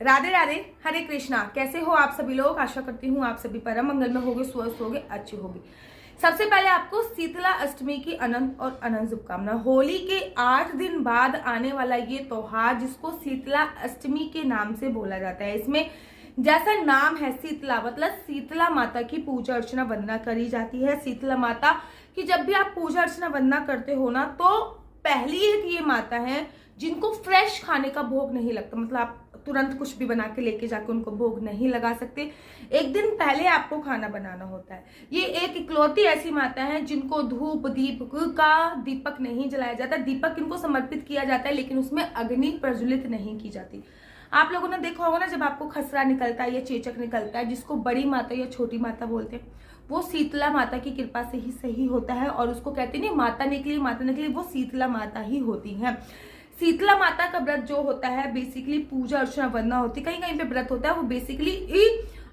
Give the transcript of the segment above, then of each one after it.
राधे राधे, हरे कृष्णा। कैसे हो आप सभी लोग? आशा करती हूँ आप सभी परम मंगल में होगे, स्वस्थ होगे, अच्छे होगे। सबसे पहले आपको शीतला अष्टमी की अनंत और अनंत शुभकामना। होली के 8 दिन बाद आने वाला ये त्योहार जिसको शीतला अष्टमी के नाम से बोला जाता है, इसमें जैसा नाम है शीतला मतलब शीतला माता की पूजा अर्चना वंदना करी जाती है। शीतला माता की जब भी आप पूजा अर्चना वंदना करते हो ना, तो पहली एक ये माता है जिनको फ्रेश खाने का भोग नहीं लगता, मतलब आप तुरंत कुछ भी बना के लेके जाके उनको भोग नहीं लगा सकते। एक दिन पहले आपको खाना बनाना होता है। ये एक इकलौती ऐसी माता है जिनको धूप दीप का दीपक नहीं जलाया जाता। दीपक इनको समर्पित किया जाता है लेकिन उसमें अग्नि प्रज्वलित नहीं की जाती। आप लोगों ने देखा होगा ना, जब आपको खसरा निकलता है या चेचक निकलता है, जिसको बड़ी माता या छोटी माता बोलते हैं, वो शीतला माता की कृपा से ही सही होता है। और उसको कहते नहीं माता निकली, वो शीतला माता ही होती है। शीतला माता का व्रत जो होता है बेसिकली पूजा अर्चना वंदना होती है। कहीं कहीं पे व्रत होता है वो बेसिकली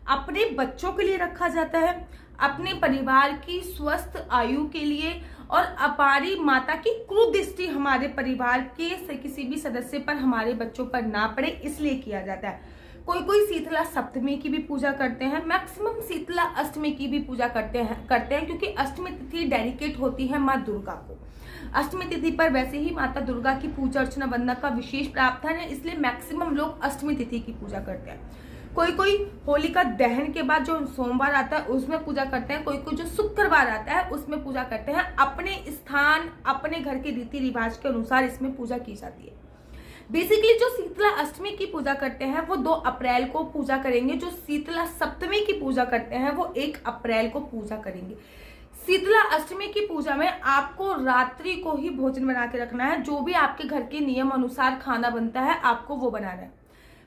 अपने बच्चों के लिए रखा जाता है, अपने परिवार की स्वस्थ आयु के लिए, और अपारी माता की कुदृष्टि हमारे परिवार के किसी भी सदस्य पर, हमारे बच्चों पर ना पड़े, इसलिए किया जाता है। कोई कोई शीतला सप्तमी की भी पूजा करते हैं, मैक्सिमम शीतला अष्टमी की भी पूजा करते हैं क्योंकि अष्टमी तिथि डेडिकेट होती है माँ दुर्गा को। अष्टमी तिथि पर वैसे ही माता दुर्गा की पूजा अर्चना वंदना का विशेष प्रावधान है, इसलिए मैक्सिमम लोग अष्टमी तिथि की पूजा करते हैं। कोई कोई होलिका दहन के बाद जो सोमवार आता है उसमें पूजा करते हैं, कोई कोई जो शुक्रवार आता है उसमें पूजा करते हैं। अपने स्थान अपने घर के रीति रिवाज के अनुसार इसमें पूजा की जाती है। बेसिकली जो शीतला अष्टमी की पूजा करते हैं वो 2 अप्रैल को पूजा करेंगे, जो शीतला सप्तमी की पूजा करते हैं वो 1 अप्रैल को पूजा करेंगे। शीतला अष्टमी की पूजा में आपको रात्रि को ही भोजन बना के रखना है। जो भी आपके घर के नियम अनुसार खाना बनता है आपको वो बनाना है।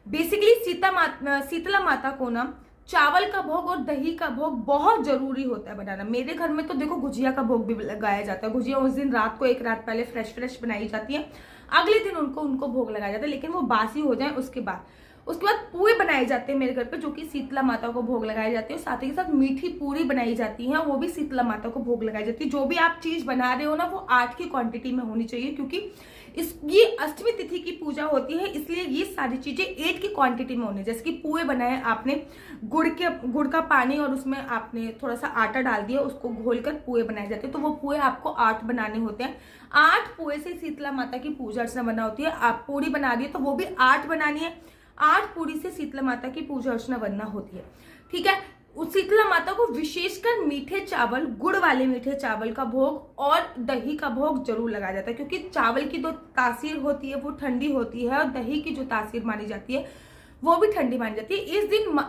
बेसिकली शीतला माता को ना चावल का भोग और दही का भोग बहुत जरूरी होता है बनाना। मेरे घर में तो देखो गुजिया का भोग भी लगाया जाता है। गुजिया उस दिन रात को 1 रात पहले फ्रेश बनाई जाती है, अगले दिन उनको भोग लगाया जाता है, लेकिन वो बासी हो जाए उसके बाद पुए बनाए जाते हैं मेरे घर पे, जो कि शीतला माता को भोग लगाए जाते हैं। साथ ही साथ मीठी पूरी बनाई जाती है, वो भी शीतला माता को भोग लगाई जाती है। जो भी आप चीज बना रहे हो ना वो 8 की क्वांटिटी में होनी चाहिए, क्योंकि ये अष्टमी तिथि की पूजा होती है, इसलिए ये सारी चीजें 8 की क्वांटिटी में होनी। जैसे कि पुए बनाए आपने, गुड़ का पानी और उसमें आपने थोड़ा सा आटा डाल दिया, उसको घोलकर पुए बनाए जाते हैं, तो वो पुए आपको 8 बनाने होते हैं। 8 पुए से शीतला माता की पूजा अर्चना बना होती है। आप पूरी बना रही है तो वो भी 8 बनानी है। 8 पूरी से शीतला माता की पूजा अर्चना वंदना होती है। ठीक है, उस शीतला माता को विशेषकर मीठे चावल, गुड़ वाले मीठे चावल का भोग और दही का भोग जरूर लगाया जाता है, क्योंकि चावल की जो तासीर होती है वो ठंडी होती है और दही की जो तासीर मानी जाती है वो भी ठंडी मानी जाती है। इस दिन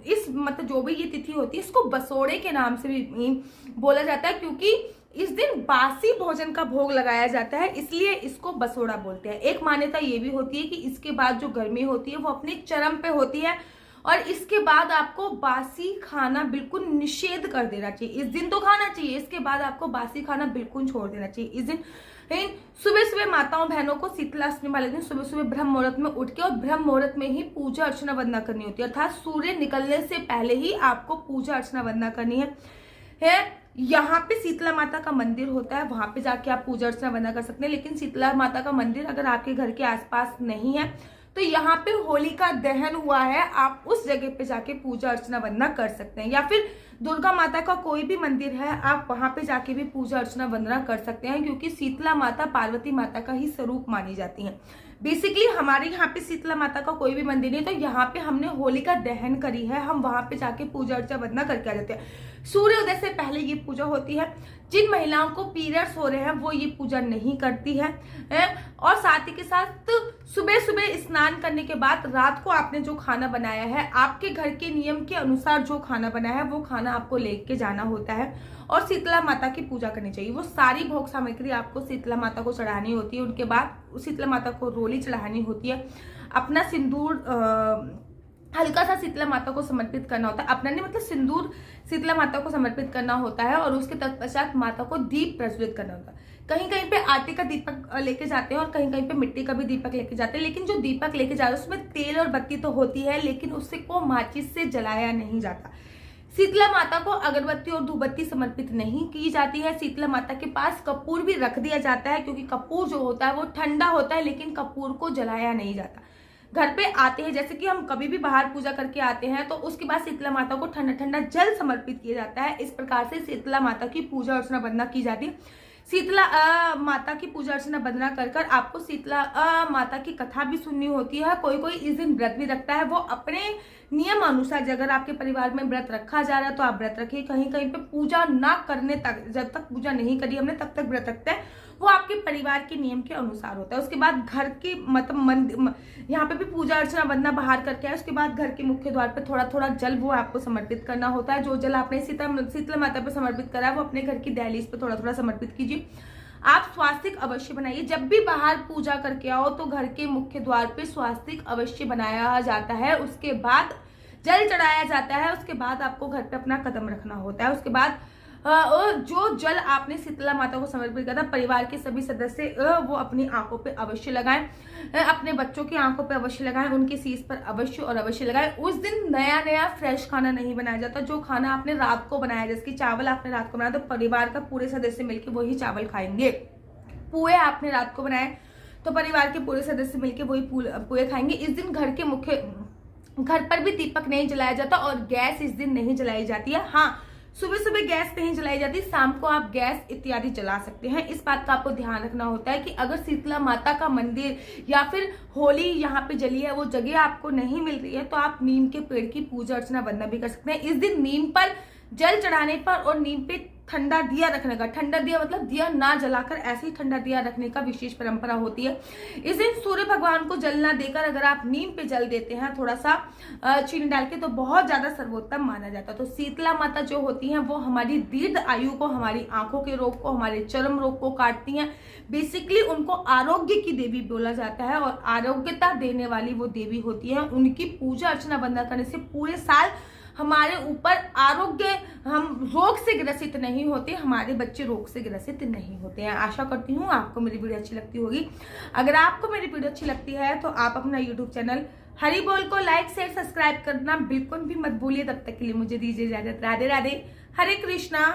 इस मतलब जो भी ये तिथि होती है इसको बसोड़े के नाम से भी बोला जाता है, क्योंकि इस दिन बासी भोजन का भोग लगाया जाता है, इसलिए इसको बसोड़ा बोलते हैं। एक मान्यता ये भी होती है कि इसके बाद जो गर्मी होती है वो अपने चरम पे होती है और इसके बाद आपको बासी खाना बिल्कुल निषेध कर देना चाहिए। इस दिन तो खाना चाहिए, इसके बाद आपको बासी खाना बिल्कुल छोड़ देना चाहिए। इस दिन सुबह सुबह माताओं बहनों को शीतला अष्टमी वाले दिन सुबह सुबह ब्रह्म मुहूर्त में उठ के और ब्रह्म मुहूर्त में ही पूजा अर्चना वंदना करनी होती है, अर्थात सूर्य निकलने से पहले ही आपको पूजा अर्चना वंदना करनी है। यहाँ पे शीतला माता का मंदिर होता है, वहां पे जाके आप पूजा अर्चना वंदना कर सकते हैं। लेकिन शीतला माता का मंदिर अगर आपके घर के आसपास नहीं है तो यहाँ पे होलिका दहन हुआ है, आप उस जगह पे जाके पूजा अर्चना वंदना कर सकते हैं। या फिर दुर्गा माता का कोई भी मंदिर है, आप वहां पे जाके भी पूजा अर्चना वंदना कर सकते हैं, क्योंकि शीतला माता पार्वती माता का ही स्वरूप मानी जाती है। बेसिकली हमारे यहाँ पे शीतला माता का कोई भी मंदिर नहीं, तो यहाँ पे हमने होलिका दहन करी है, हम वहां पे जाके पूजा अर्चना वंदना करके आ जाते हैं। सूर्योदय से पहले ये पूजा होती है। जिन महिलाओं को पीरियड्स हो रहे हैं वो ये पूजा नहीं करती है। और साथ ही के साथ सुबह सुबह स्नान करने के बाद रात को आपने जो खाना बनाया है, आपके घर के नियम के अनुसार जो खाना बनाया है वो खाना आपको लेके जाना होता है और शीतला माता की पूजा करनी चाहिए। वो सारी भोग सामग्री आपको शीतला माता को चढ़ानी होती है। उनके बाद शीतला माता को रोली चढ़ानी होती है। अपना सिंदूर हल्का सा शीतला माता को समर्पित करना होता है। अपना नहीं मतलब सिंदूर शीतला माता को समर्पित करना होता है और उसके तत्पश्चात माता को दीप प्रज्वलित करना होता है। कहीं कहीं पे आटे का दीपक लेके जाते हैं और कहीं कहीं पे मिट्टी का भी दीपक लेके जाते हैं, लेकिन जो दीपक लेके जा रहे हैं उसमें तेल और बत्ती तो होती है, लेकिन उससे को माचिस से जलाया नहीं जाता। शीतला माता को अगरबत्ती और धूपबत्ती समर्पित नहीं की जाती है। शीतला माता के पास कपूर भी रख दिया जाता है, क्योंकि कपूर जो होता है वो ठंडा होता है, लेकिन कपूर को जलाया नहीं जाता। घर पे आते हैं, जैसे कि हम कभी भी बाहर पूजा करके आते हैं, तो उसके बाद शीतला माता को ठंडा ठंडा जल समर्पित किया जाता है। इस प्रकार से शीतला माता की पूजा अर्चना वंदना की जाती है। शीतला माता की पूजा अर्चना वंदना कर कर आपको शीतला माता की कथा भी सुननी होती है। कोई कोई इस दिन व्रत भी रखता है, वो अपने नियम अनुसार। अगर आपके परिवार में व्रत रखा जा रहा है तो आप व्रत रखिए। कहीं कहीं पे पूजा ना करने तक, जब तक पूजा नहीं करी हमने तब तक व्रत रखते हैं, वो आपके परिवार के नियम के अनुसार होता है। उसके बाद घर की मतलब यहाँ पे भी पूजा अर्चना वंदना बाहर करके आए, उसके बाद घर के मुख्य द्वार पे थोड़ा थोड़ा जल वो आपको समर्पित करना होता है। जो जल आपने शीतला माता पे समर्पित करा है वो अपने घर की दहलीज पे थोड़ा थोड़ा समर्पित कीजिए। आप स्वास्तिक अवश्य बनाइए। जब भी बाहर पूजा करके आओ तो घर के मुख्य द्वार पे स्वास्तिक अवश्य बनाया जाता है। उसके बाद जल चढ़ाया जाता है। उसके बाद आपको घर पे अपना कदम रखना होता है। उसके बाद जो जल आपने शीतला माता को समर्पित किया था, परिवार के सभी सदस्य वो अपनी आंखों पे अवश्य लगाएं, अपने बच्चों की आंखों पे अवश्य लगाएं, उनके शीश पर अवश्य और अवश्य लगाएं। उस दिन नया नया फ्रेश खाना नहीं बनाया जाता। जो खाना आपने रात को बनाया, जैसे कि चावल आपने रात को बनाया तो परिवार का पूरे सदस्य मिलकर वही चावल खाएंगे। पुए आपने रात को बनाए तो परिवार के पूरे सदस्य मिलकर वही पुए खाएंगे। इस दिन घर पर भी दीपक नहीं जलाया जाता और गैस इस दिन नहीं जलाई जाती है। हाँ, सुबह सुबह गैस नहीं जलाई जाती, शाम को आप गैस इत्यादि जला सकते हैं। इस बात का आपको ध्यान रखना होता है कि अगर शीतला माता का मंदिर या फिर होली यहाँ पे जली है, वो जगह आपको नहीं मिल रही है, तो आप नीम के पेड़ की पूजा अर्चना वंदना भी कर सकते हैं। इस दिन नीम पर जल चढ़ाने पर और नीम पे ठंडा दिया रखने का, ठंडा दिया मतलब दिया ना जलाकर ऐसे ही ठंडा दिया रखने का विशेष परंपरा होती है। इस दिन सूर्य भगवान को जल ना देकर अगर आप नीम पे जल देते हैं थोड़ा सा चीनी डाल के, तो बहुत ज्यादा सर्वोत्तम माना जाता है। तो शीतला माता जो होती हैं वो हमारी दीर्घ आयु को, हमारी आंखों के रोग को, हमारे चर्म रोग को काटती हैं। बेसिकली उनको आरोग्य की देवी बोला जाता है और आरोग्यता देने वाली वो देवी होती है। उनकी पूजा अर्चना वंदना करने से पूरे साल हमारे ऊपर आरोग्य, हम रोग से ग्रसित नहीं होते, हमारे बच्चे रोग से ग्रसित नहीं होते हैं। आशा करती हूँ आपको मेरी वीडियो अच्छी लगती होगी। अगर आपको मेरी वीडियो अच्छी लगती है तो आप अपना यूट्यूब चैनल हरी बोल को लाइक शेयर सब्सक्राइब करना बिल्कुल भी मत भूलिए। तब तक के लिए मुझे दीजिए इजाजत। राधे राधे, हरे कृष्णा।